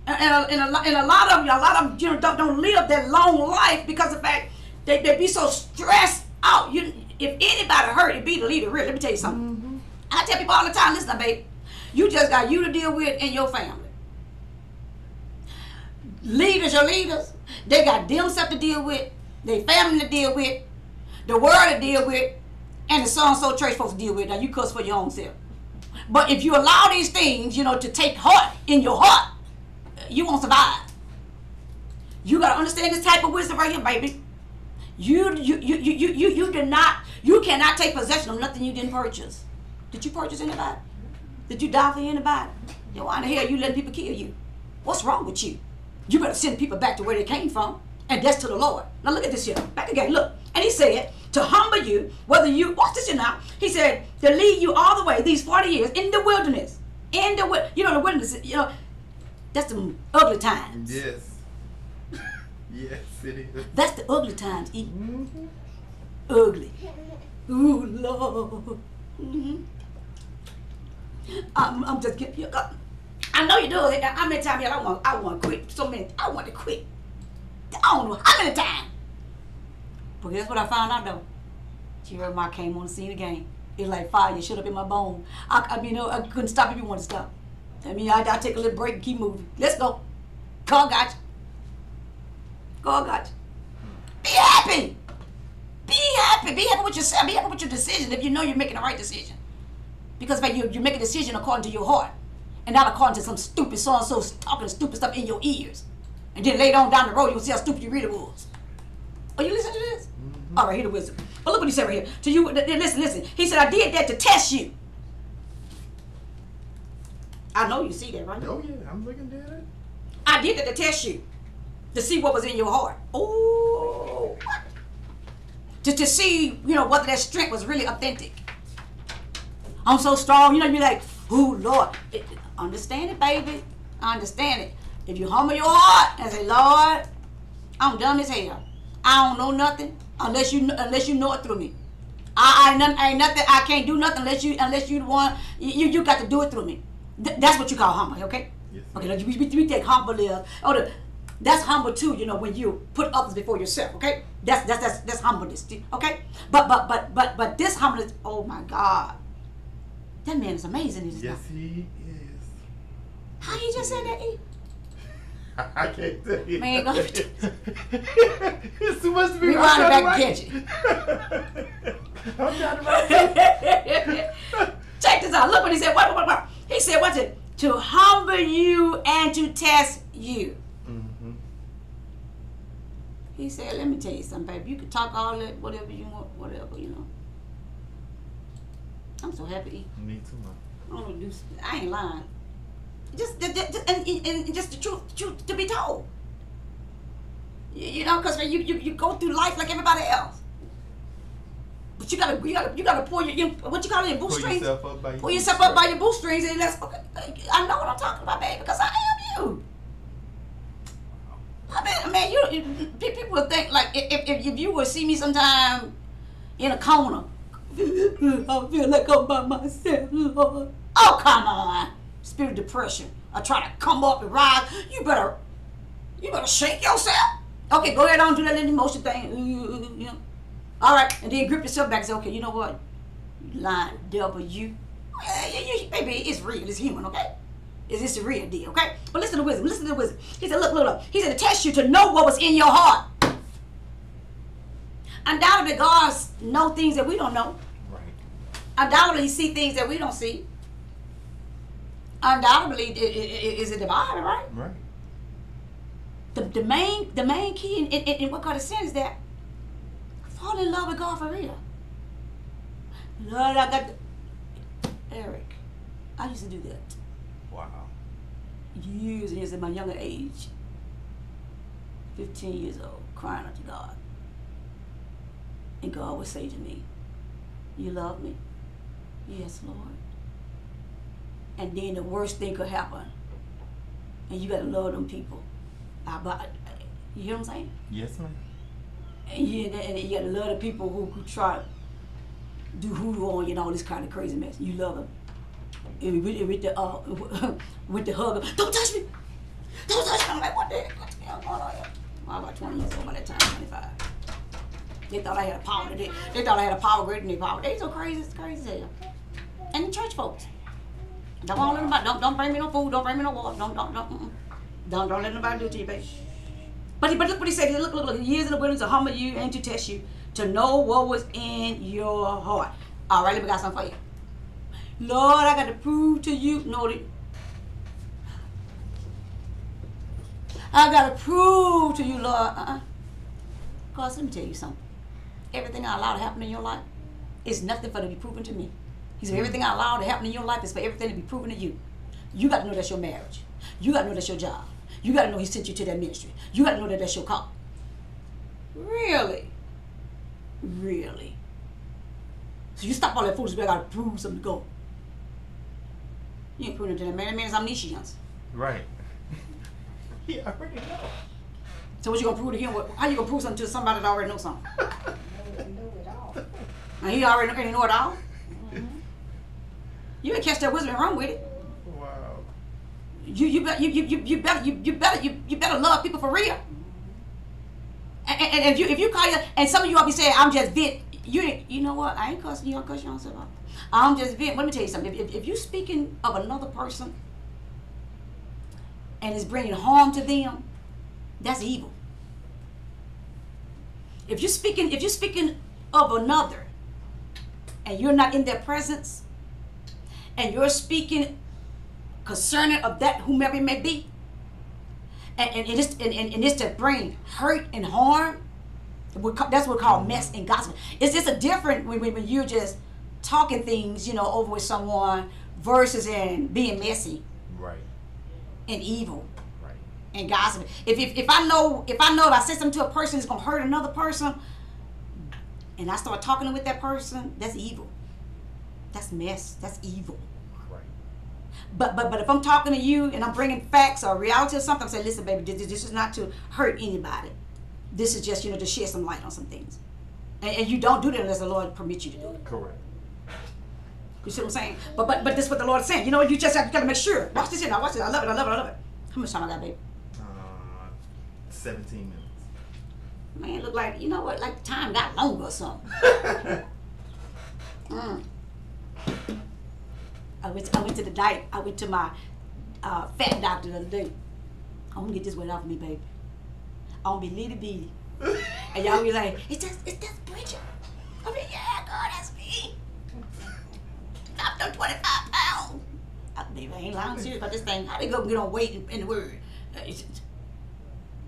And a lot of them, don't live that long life because of the fact they be so stressed out. If anybody hurt, it be the leader. Really, let me tell you something. Mm-hmm. I tell people all the time, listen, baby, you just got you to deal with and your family. Leaders, your leaders, they got themselves to deal with, their family to deal with, the world to deal with, and the so-and-so church folks to deal with. Now, you cuss for your own self. But if you allow these things, to take heart in your heart, you won't survive. You got to understand this type of wisdom right here, baby. You cannot take possession of nothing you didn't purchase. Did you purchase anybody? Did you die for anybody? Then why in the hell you letting people kill you? What's wrong with you? You better send people back to where they came from, and that's to the Lord. Now look at this here. Back again, look. And he said, to humble you, whether you, watch this here now. He said, to lead you all the way, these 40 years, in the wilderness. In the wilderness, that's the ugly times. Yes. Yes, it is. That's the ugly times, E. Ugly. Ooh, Lord. I'm just getting you. I know you do it. How many times I want to quit? So many. I want to quit. I don't know how many times. But guess what I found out though? Jeremiah came on the scene again. It's like fire. You shut up in my bone. I couldn't stop if you want to stop. I take a little break and keep moving. Let's go. God got you. God got you. Be happy. Be happy. Be happy with yourself. Be happy with your decision if you know you're making the right decision. Because you make a decision according to your heart. And not according to some stupid so-and-so talking stupid stuff in your ears. And then later on down the road, you'll see how stupid you really was. Are you listening to this? All right, hear the wisdom. But look what he said right here. To you, listen. He said, I did that to test you. I know you see that, right? Oh, yeah, I'm looking at it. I did that to test you. To see what was in your heart. Oh, what? To see, whether that strength was really authentic. I'm so strong. You're like, oh, Lord. Understand it, baby. I understand it. If you humble your heart and say, Lord, I'm dumb as hell. I don't know nothing unless you know it through me. I ain't nothing. I can't do nothing unless you want. You got to do it through me. That's what you call humble, okay? Yes. Okay. We take humble as that's humble too. When you put others before yourself, okay? That's humbleness, okay? But this humbleness, oh my God, that man is amazing. Yes, he is. How you just said that, E? I can't tell you. Man, go. It's too much to be rewind it back and catch it. I'm trying to write it. Check this out. Look what he said. What? He said, what's it? To humble you and to test you. Mm-hmm. He said, let me tell you something, baby. You can talk all that, whatever you want, whatever, I'm so happy. Me too, I ain't lying. Just the truth to be told. Because you go through life like everybody else. But you gotta pull your what you call it, your bootstrings. Pull yourself up by your bootstrings, and that's okay. I know what I'm talking about, baby, because I am you. People would think like if you would see me sometime in a corner, I feel like I'm by myself, Lord. Oh, come on. Spirit of depression. I try to come up and rise. You better shake yourself. Okay, go ahead on, do that little emotion thing. All right, and then grip yourself back and say, okay, you know what? You lying devil, you. Baby, it's real. It's human, okay? It's a real deal, okay? But listen to wisdom. Listen to wisdom. He said, look. He said to test you to know what was in your heart. Undoubtedly, God knows things that we don't know. Right. Undoubtedly, He sees things that we don't see. Undoubtedly, is it divided, right? Right. The main key in what God is saying is that fall in love with God for real. Lord, I got Eric. I used to do that. Wow. Years and years in my younger age. 15 years old, crying out to God. And God would say to me, you love me? Yes, Lord. And then the worst thing could happen. And you got to love them people. You hear what I'm saying? Yes, ma'am. And you got to love the people who try to do hoodoo on you and all this kind of crazy mess. You love them. And with the hug, don't touch me. Don't touch me. I'm like, what the heck? What's going on here? I was about 20 years old by that time, 25. They thought I had a power today. They thought I had a power greater than their power. They so crazy, it's crazy as hell. And the church folks. Don't let nobody, don't bring me no food, don't bring me no water, don't let nobody do it to you, baby. But look what he said. Look, years in the wilderness to humble you and to test you, to know what was in your heart. All right, let me got something for you. Lord, I got to prove to you. No, I got to prove to you, Lord. God, let me tell you something. Everything I allow to happen in your life is nothing for to be proven to me. He said, everything I allow to happen in your life is for everything to be proven to you. You got to know that's your marriage. You got to know that's your job. You got to know he sent you to that ministry. You got to know that that's your call. Really? Really? So you stop all that foolishness, I got to prove something to go. You ain't proving it to that man. That man is omniscience. Right. He already know. So what you gonna prove to him? How you gonna prove something to somebody that already knows something? Know it all. And he already know it all. Mm-hmm. You can catch that wisdom and run with it. Wow. You better love people for real. And if you call you, and some of you all be saying, I'm just vent. You know what? I ain't cussing you. I'll cuss you on something. I'm just vent. Let me tell you something. If you speaking of another person and it's bringing harm to them, that's evil. If you're speaking of another and you're not in their presence and you're speaking concerning of that whomever it may be, and it's to bring hurt and harm, that's what we call mess and gossip. It's just a different when you're just talking things, over with someone versus in being messy, right, and evil, right, and gossip. If I know if I say something to a person that's gonna hurt another person, and I start talking with that person, that's evil. That's mess. That's evil. right. But if I'm talking to you and I'm bringing facts or reality or something, I'm saying, listen, baby, this is not to hurt anybody. This is just, to shed some light on some things. And you don't do that unless the Lord permits you to do it. Correct. You see what I'm saying? But this is what the Lord is saying. You just got to make sure. Watch this here now. Watch this. I love it. I love it. I love it. How much time I got, baby? 17 minutes. Man, look like, you know what? Like time got longer or something. I went to the diet. I went to my fat doctor the other day. I'm gonna get this weight off of me, baby. I'm gonna be little bitty. And y'all be like, it's just Bridget. I mean, yeah, God, that's me. I've done 25 pounds. Baby, I ain't lying serious about this thing. How they go get on weight in the word?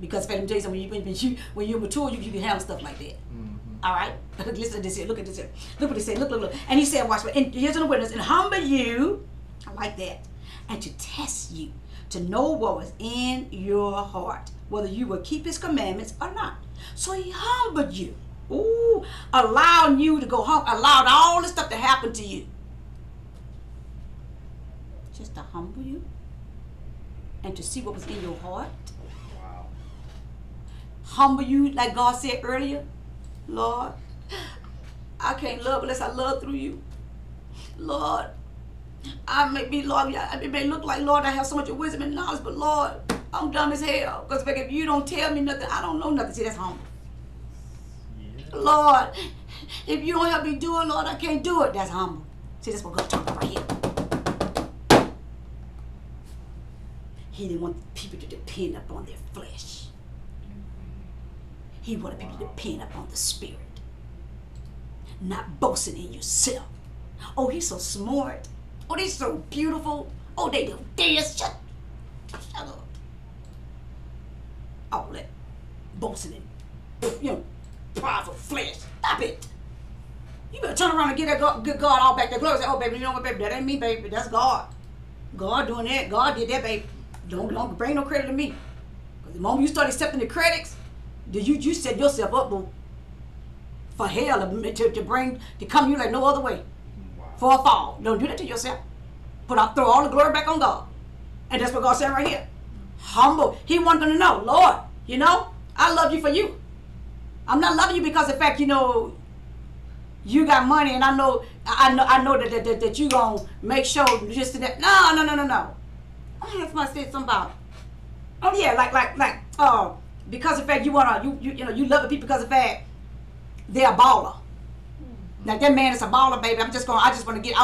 Because let me tell you something, when you're mature, you can handle stuff like that. Mm-hmm. All right? Listen to this here. Look at this here. Look what he said. Look. And he said, watch, and here's in the witness, and humble you, I like that, and to test you, to know what was in your heart, whether you will keep his commandments or not. So he humbled you. Ooh, allowing you to go home, allowed all this stuff to happen to you. Just to humble you and to see what was in your heart. Wow. Humble you, like God said earlier. Lord, I can't love unless I love through you. Lord, I may look like, Lord, I have so much wisdom and knowledge, but Lord, I'm dumb as hell. Because if you don't tell me nothing, I don't know nothing. See, that's humble. Yeah. Lord, if you don't help me do it, Lord, I can't do it. That's humble. See, that's what God talking about right here. He didn't want people to depend upon their flesh. He wanted people to depend upon the Spirit. Not boasting in yourself. Oh, he's so smart. Oh, they're so beautiful. Oh, they do this. Shut up. All that boasting in, powerful flesh. Stop it. You better turn around and get that good God all back there. Glory. Say, oh, baby, you know what, baby? That ain't me, baby. That's God. God doing that. God did that, baby. Don't bring no credit to me. Because the moment you start accepting the credits, you set yourself up, boo, for hell to come to you like no other way. Wow. For a fall. Don't do that to yourself. Throw all the glory back on God. And that's what God said right here. Humble. He wanted them to know, Lord, I love you for you. I'm not loving you because of the fact, you got money, and I know that you gonna make sure just that. No. I had somebody say something about, oh yeah, like because of the fact you love the people because of the fact they're a baller. Like that man is a baller, baby. I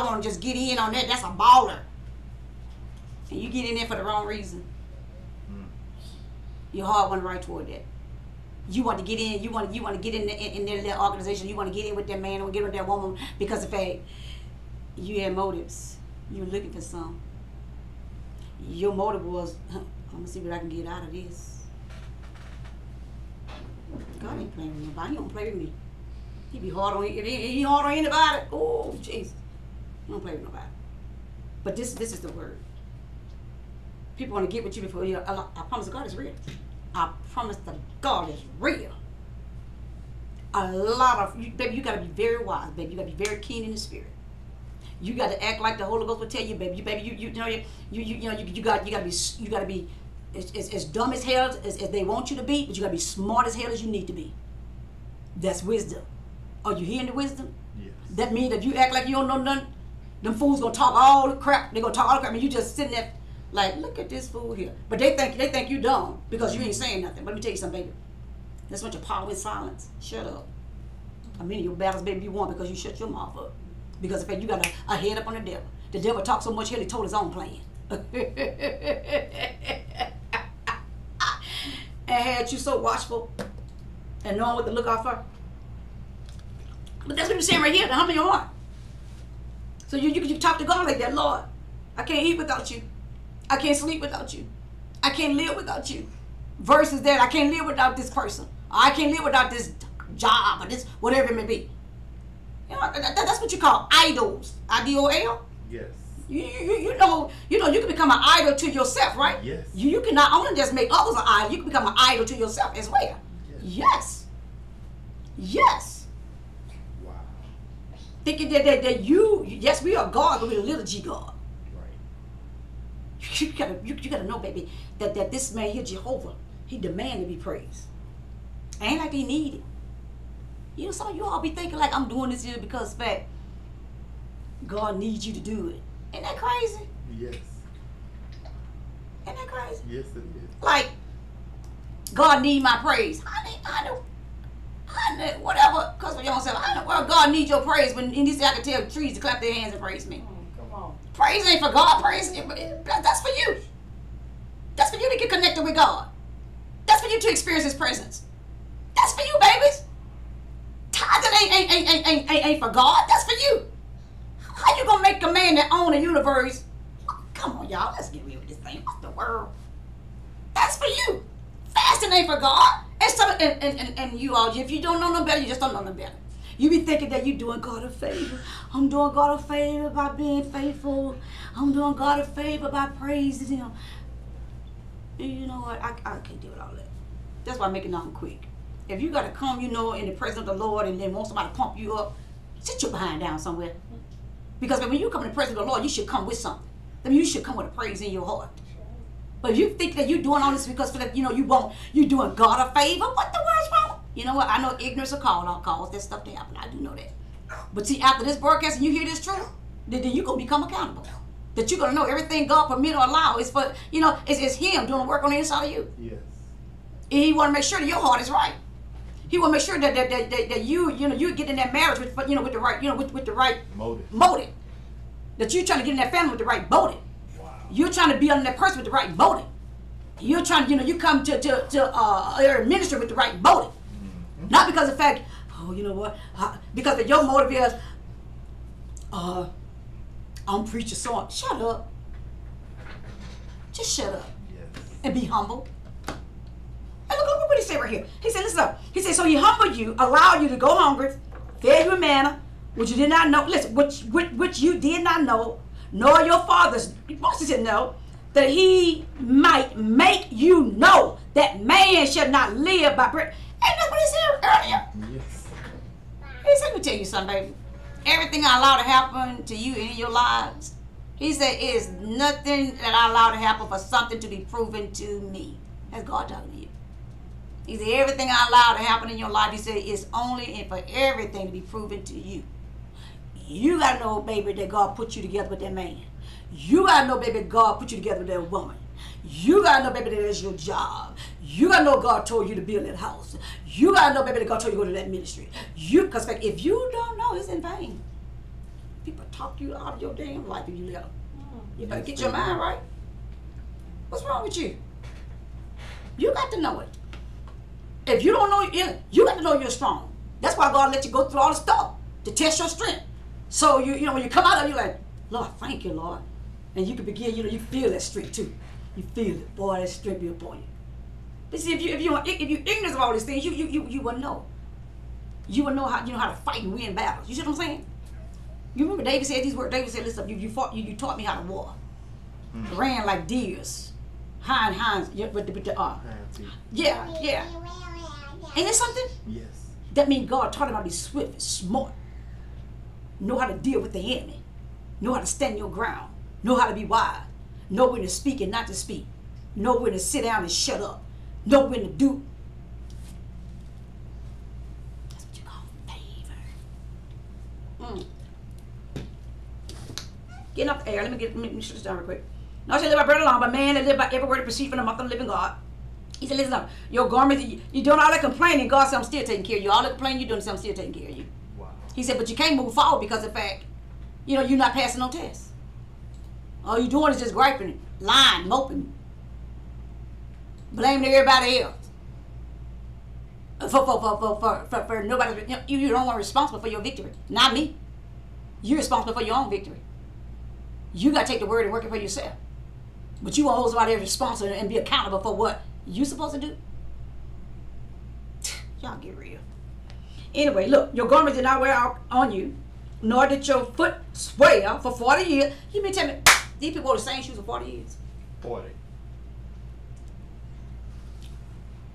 want to just get in on that. That's a baller. And you get in there for the wrong reason. Your heart wasn't right toward that. You want to get in. You want to get in their little organization. You want to get in with that man or get in with that woman because of the fact you had motives. You were looking for some. Your motive was, I'm gonna see what I can get out of this. God ain't playing with nobody. He don't play with me. He be hard on anybody. Oh, Jesus. I don't play with nobody. But this is the word. People want to get with you before you. I promise God is real. I promise that God is real. A lot of you, baby, you gotta be very wise, baby. You gotta be very keen in the spirit. You gotta act like the Holy Ghost will tell you, baby. You gotta be as dumb as hell as they want you to be, but you gotta be smart as hell as you need to be. That's wisdom. Are you hearing the wisdom? Yes. That means that you act like you don't know nothing, them fools gonna talk all the crap. They gonna talk all the crap, and you just sitting there like, look at this fool here. But they think you dumb because you ain't saying nothing. But let me tell you something, baby. That's what your power in silence. Shut up. I mean, your battles, baby, you won because you shut your mouth up. Because in fact, you got a head up on the devil. The devil talked so much here, he told his own plan. And had you so watchful and knowing what to look out for. But that's what you're saying right here, the humble your heart. So you talk to God like that, Lord, I can't eat without you. I can't sleep without you. I can't live without you. Versus that, I can't live without this person. I can't live without this job or this, whatever it may be. You know, that's what you call idols. I-D-O-L? Yes. You know, you can become an idol to yourself, right? Yes. You can not only just make others an idol, you can become an idol to yourself as well. Yes. Yes. Wow. Thinking that yes, we are God, but we're a little G God. Right. You gotta know, baby, that this man here, Jehovah, he demands to be praised. Ain't like he need it. You know, some of you all be thinking like I'm doing this here because in fact God needs you to do it. Ain't that crazy? Yes. Ain't that crazy? Yes, it is. Like, God need my praise. I know, whatever. Because you don't say, well, God needs your praise. When in this, I can tell trees to clap their hands and praise me. Come on. Praise ain't for God. Praise, that's for you. That's for you to get connected with God. That's for you to experience His presence. That's for you, babies. Tithing ain't for God. That's for you. How you gonna make a man that own the universe? Come on, y'all. Let's get real with this thing. What's the world? That's for you. Fasting ain't for God. And you all, if you don't know no better, you just don't know no better. You be thinking that you doing God a favor. I'm doing God a favor by being faithful. I'm doing God a favor by praising Him. And you know what? I can't do it all that. That's why I make it on quick. If you gotta come, you know, in the presence of the Lord and then want somebody to pump you up, sit your behind down somewhere. Because when you come in the presence of the Lord, you should come with something. I mean, you should come with a praise in your heart. But if you think that you're doing all this because you're doing God a favor, what the world's wrong? You know what? I know ignorance will cause that stuff to happen. I do know that. But see, after this broadcast and you hear this truth, then you're going to become accountable. That you're going to know everything God permit or allow is for, it's Him doing the work on the inside of you. Yes. And He want to make sure that your heart is right. He will make sure that you get in that marriage with the right with the right motive. That you're trying to get in that family with the right motive. Wow. You're trying to be under that person with the right motive. You're trying you come to ministry with the right motive. Mm-hmm. Not because of the fact, you know what? Because of your motive is I'm preaching so. Shut up. Just shut up. Yes. And be humble. And look what he said right here. He said, listen up. He said, so He humbled you, allowed you to go hungry, fed you with manna, which you did not know. Listen, which you did not know, nor your fathers. Moses didn't know, that He might make you know that man shall not live by bread. Ain't that what He said earlier? Yes. He said, let me tell you something, baby. Everything I allow to happen to you in your lives, He said, is nothing that I allow to happen for something to be proven to me. That's God talking to you. He said, everything I allow to happen in your life, He said, is only and for everything to be proven to you. You got to know, baby, that God put you together with that man. You got to know, baby, God put you together with that woman. You got to know, baby, that it's your job. You got to know God told you to build that house. You got to know, baby, that God told you to go to that ministry. Because if you don't know, it's in vain. People talk you out of your damn life if you let them. You better get your mind right. What's wrong with you? You got to know it. If you don't know, you got to know you're strong. That's why God let you go through all the stuff to test your strength. So you when you come out of it, you're like, Lord, thank you, Lord. And you can begin, you feel that strength too. You feel it, boy, that strength be upon you. But see, if you ignorant of all these things, you wouldn't know. You would know how to fight and win battles. You see what I'm saying? You remember David said these words? David said, listen, you taught me how to war. Ran like deers. Hinds, with the yeah. Ain't that something? Yes. That means God taught him how to be swift, smart. Know how to deal with the enemy. Know how to stand your ground. Know how to be wise. Know when to speak and not to speak. Know when to sit down and shut up. Know when to do. That's what you call favor. Getting up the air. Let me shut this down real quick. Not to live by bread alone, but man that live by every word that proceeds from the mouth of the living God. He said, listen up. Your garments, you're doing all that complaining. God said, I'm still taking care of you. All that complaining you're doing, I'm still taking care of you. Wow. He said, but you can't move forward because of the fact, you're not passing no tests. All you're doing is just griping, lying, moping, blaming everybody else. For nobody, you don't want responsible for your victory. Not me. You're responsible for your own victory. You got to take the word and work it for yourself. But you won't hold somebody responsible and be accountable for what you supposed to do. Y'all get real. Anyway, look, your garments did not wear out on you, nor did your foot swell for 40 years. You mean tell me, these people wore the same shoes for 40 years? 40.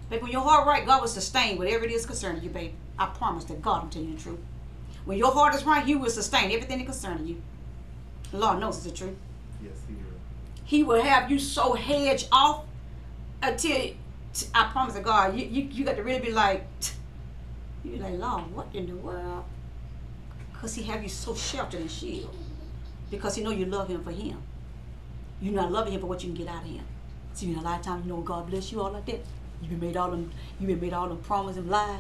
Baby, when your heart right, God will sustain whatever it is concerning you, baby. I promise that God will tell you the truth. When your heart is right, He will sustain everything that concerning you. The Lord knows it's the truth. Yes, He will. He will have you so hedged off until, I promise to God, you got to really be like, you're like, Lord, what in the world? Because He have you so sheltered and shielded. Because He know you love Him for Him. You're not loving Him for what you can get out of Him. See, a lot of times, God bless you all like that. You've been made all them promises and lies.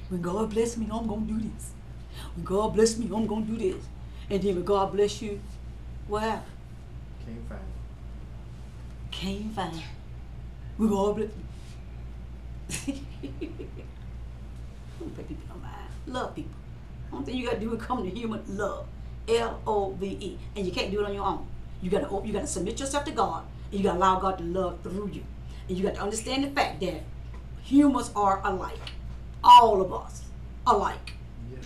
When God bless me, I'm going to do this. When God bless me, I'm going to do this. And then when God bless you, what happened? Can't find. We God bless me. Don't pay people no mind. Love people. Only thing you got to do is come to human love. L-O-V-E. And you can't do it on your own. You got to submit yourself to God. And you got to allow God to love through you. And you got to understand the fact that humans are alike. All of us alike. Yes.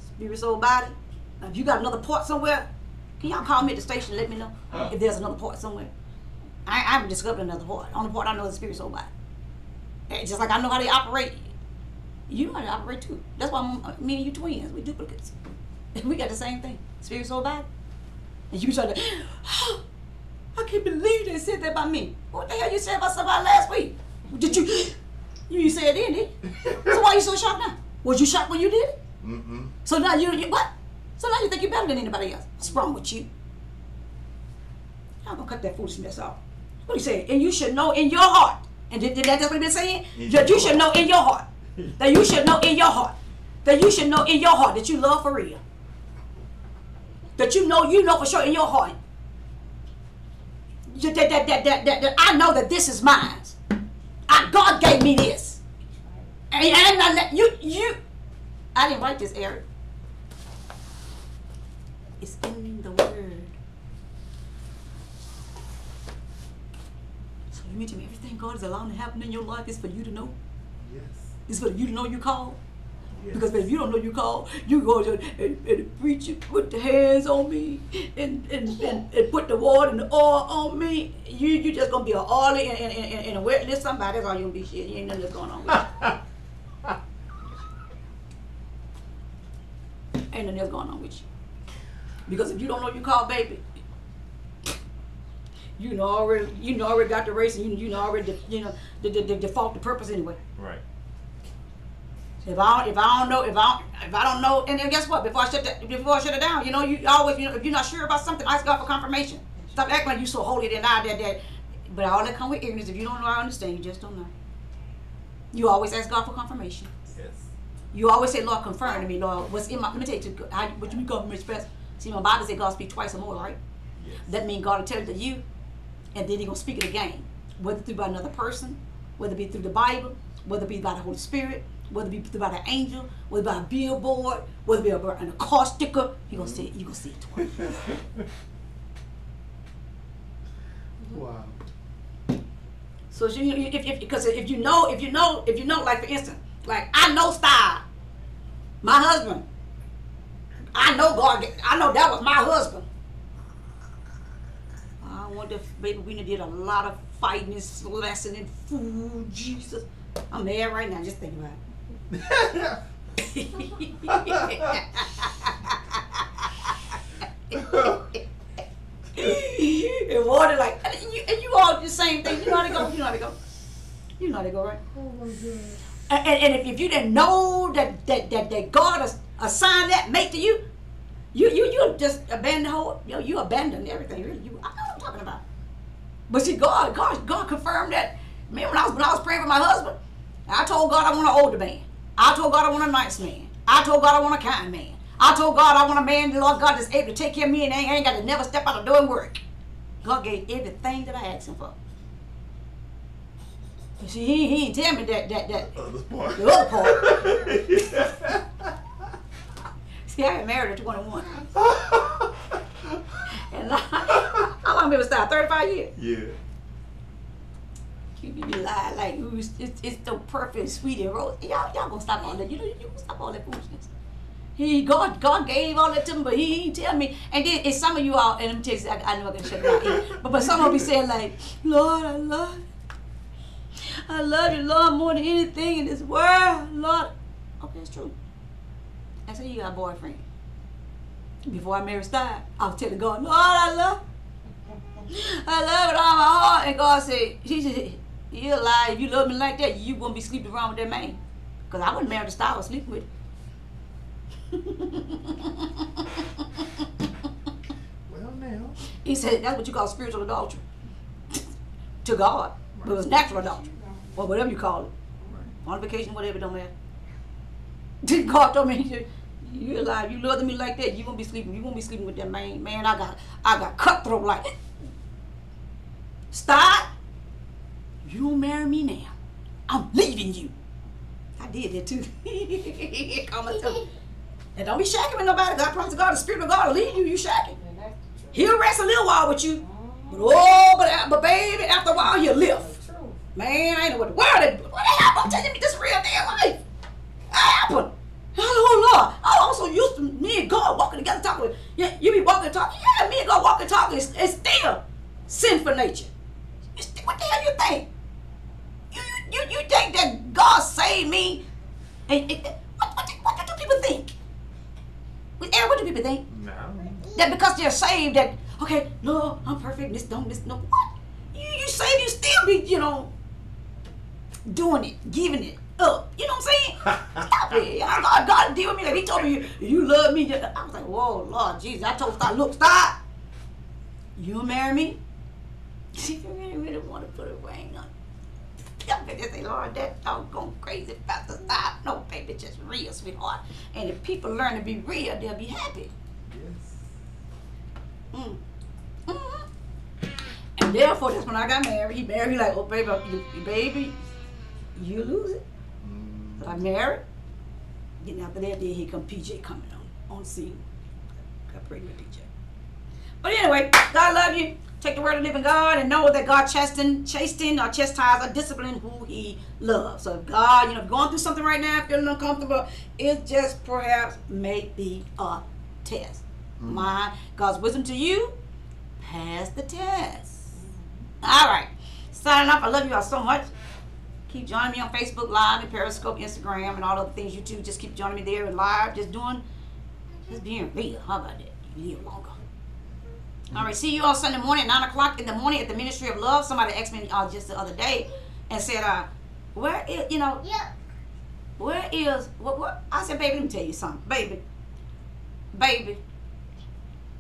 Spirit, soul, body. Now, if you got another part somewhere, can y'all call me at the station and let me know if there's another part somewhere? I haven't discovered another part. The only part I know is spirit, soul, body. And just like I know how they operate, you know how they operate too. That's why me and you twins, we duplicates. We got the same thing. Spirit, soul, body. And you try to, I can't believe they said that about me. What the hell you said about somebody last week? Did you? You said it, didn't you? So why are you so shocked now? Was you shocked when you did it? Mm-mm. So now you what? So now you think you're better than anybody else. What's wrong with you? I'm gonna cut that foolishness off. What do you say? And you should know in your heart. And did that just what he been saying? That you should know in your heart. That you should know in your heart. That you should know in your heart that you love for real. That you know for sure in your heart. That I know that this is mine. God gave me this. And I'm not let you. I didn't write this, Eric. It's in the Word. So you mean to me everything God is allowing to happen in your life is for you to know? Yes. It's for you to know you called? Yes. Because if you don't know you called, you go and preach it, put the hands on me and put the water and the oil on me. You just gonna be an oily and a wet list somebody. That's all you gonna be. Shit, you ain't nothing that's going on with you. Ain't nothing else going on with you. Because if you don't know you called, baby, you know already got the race, and you know already the default the purpose anyway. Right. If I don't know, and then guess what? Before I shut it down, you always, if you're not sure about something, ask God for confirmation. Stop acting like you so holy than I that. But all that come with ignorance. If you don't know, I understand. You just don't know. You always ask God for confirmation. Yes. You always say, Lord, confirm to me, Lord. What's in my? Let me tell you, what you mean confirmation? See, my Bible says God speaks twice or more, right? Yes. That means God will tell it to you, and then He's gonna speak it again, whether through by another person, whether it be through the Bible, whether it be by the Holy Spirit, whether it be by the angel, whether by a billboard, whether it be an a car sticker, you gonna see it. You gonna see it twice. Wow. So if you know, like for instance, like I know style. My husband, I know God. I know that was my husband. I wonder if baby we did a lot of fighting and slashing and food. Jesus, I'm mad right now just thinking about it. And water like and you all do the same thing. You know how to go. You know how to go. You know how to go, right? Oh my God. And if you didn't know that God assigned that mate to you, you just abandon the whole. You abandon everything. Really, I know what I'm talking about. But see, God confirmed that. Man, when I was praying for my husband, I told God I want an older man. I told God I want a nice man. I told God I want a kind man. I told God I want a man, Lord God, that's able to take care of me and I ain't got to never step out the door and work. God gave everything that I asked him for. You see, he didn't tell me that the other part. See, I got married at 21. And how long have we started? 35 years? Yeah. You lie like it's the perfect sweet and rose. Y'all gonna stop all that. You gonna stop all that foolishness. God gave all that to me, but he didn't tell me. And then it's some of you all, and let me tell you, I know I can shut it down. But some of you be saying like, Lord, I love you. I love you, Lord, more than anything in this world, Lord. Okay, it's true. I said you got a boyfriend. Before I married Steib, I was telling God, Lord, I love with all my heart. And God said, he said, you lie. If you love me like that, you won't be sleeping around with that man. Because I wasn't married to Steib, I was sleeping with him. Well, now. He said, that's what you call spiritual adultery. To God. But it was natural adultery. Or whatever you call it. On vacation, whatever, don't matter. God told me, you alive, you love me like that, you won't be sleeping with that man. Man, I got cutthroat like that. Stop. You don't marry me now. I'm leaving you. I did that too. And don't be shacking with nobody. God promised God, the Spirit of God will lead you. You shacking. He'll rest a little while with you. But baby, after a while he'll live. Man, I ain't know what the world is. What happened? I'm telling you, this real damn life. What happened? Oh Lord. I also used to me and God walking together talking. Yeah, you be walking and talking. Yeah, me and God walking and talking. It's still sinful nature. What the hell you think? You think that God saved me? And what do people think? Aaron, what do people think? No. That because they're saved, that okay, no, I'm perfect. This no. What? You saved, you still be, doing it, giving it up. You know what I'm saying? Stop it. God deal with me like he told me you love me. I was like, whoa, Lord Jesus. I told Stop, look, stop. You marry me? She really want to put a ring on. Y'all better say, Lord, that doggone crazy pastor, stop. No, baby, just real, sweetheart. And if people learn to be real, they'll be happy. Yes. And therefore, that's when I got married. He married me like, oh, baby, you lose it. So I married. Then after that, then here come PJ coming on the scene. Got pregnant with PJ. But anyway, God love you. Take the word of living God and know that God chasten or chastise or discipline who he loves. So if God, if you're going through something right now, feeling uncomfortable, it just perhaps may be a test. God's wisdom to you, pass the test. All right. Signing off. I love you all so much. Keep joining me on Facebook Live and Periscope, Instagram, and all other things. YouTube, just keep joining me there and live. Just being real. How about that? You live longer. All right. See you on Sunday morning at 9 o'clock in the morning at the Ministry of Love. Somebody asked me just the other day and said, where is, where is, what? I said, baby, let me tell you something. Baby,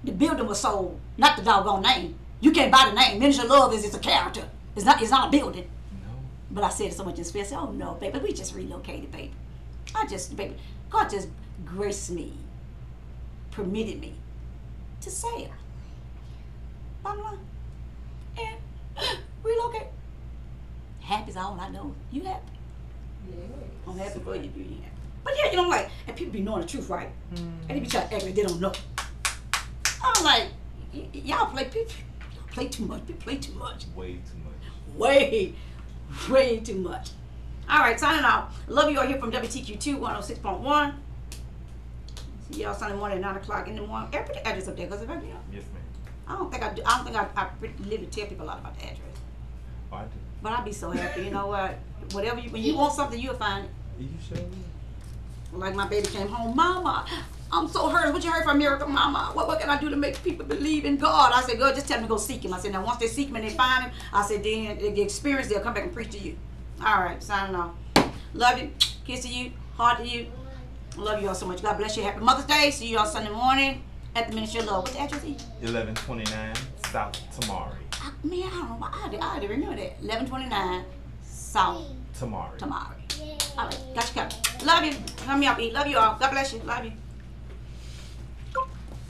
the building was sold, not the doggone name. You can't buy the name. Ministry of Love is a character. It's not a building. No. But I said to someone just I said, oh no, baby, we just relocated, baby. God just graced me, permitted me to say it. Bottom line. And relocate. Happy's all I know. You happy? Yeah. I'm happy for you. You happy. But yeah, and people be knowing the truth, right? And they be trying to act like they don't know. I'm like, y'all play too much. People play too much. Way too much. Way too much. All right, signing out. Love you all here from WTQ2 106.1. y'all Sunday morning at 9 o'clock in the morning. Every address up there, because if I, Yes, ma'am. I don't think I literally tell people a lot about the address. Oh, I do. But I'd be so happy. You know what? Whatever when you want something, you'll find it. You sure will. Like my baby came home, Mama, I'm so hurt. What you heard from Miracle, Mama? What can I do to make people believe in God? I said, God, just tell them to go seek Him. I said, now once they seek Him and they find Him, I said, then they get experience, they'll come back and preach to you. All right, signing off. Love you. Kiss to you. Heart to you. Love you all so much. God bless you. Happy Mother's Day. See you all Sunday morning at the Ministry of Love. What's the address? 1129 South Tamari. Man, I don't know why. I didn't remember that. 1129 South Tamari. Tamari. All right, got you covered. Love you. Come me up, eat. Love you all. God bless you. Love you.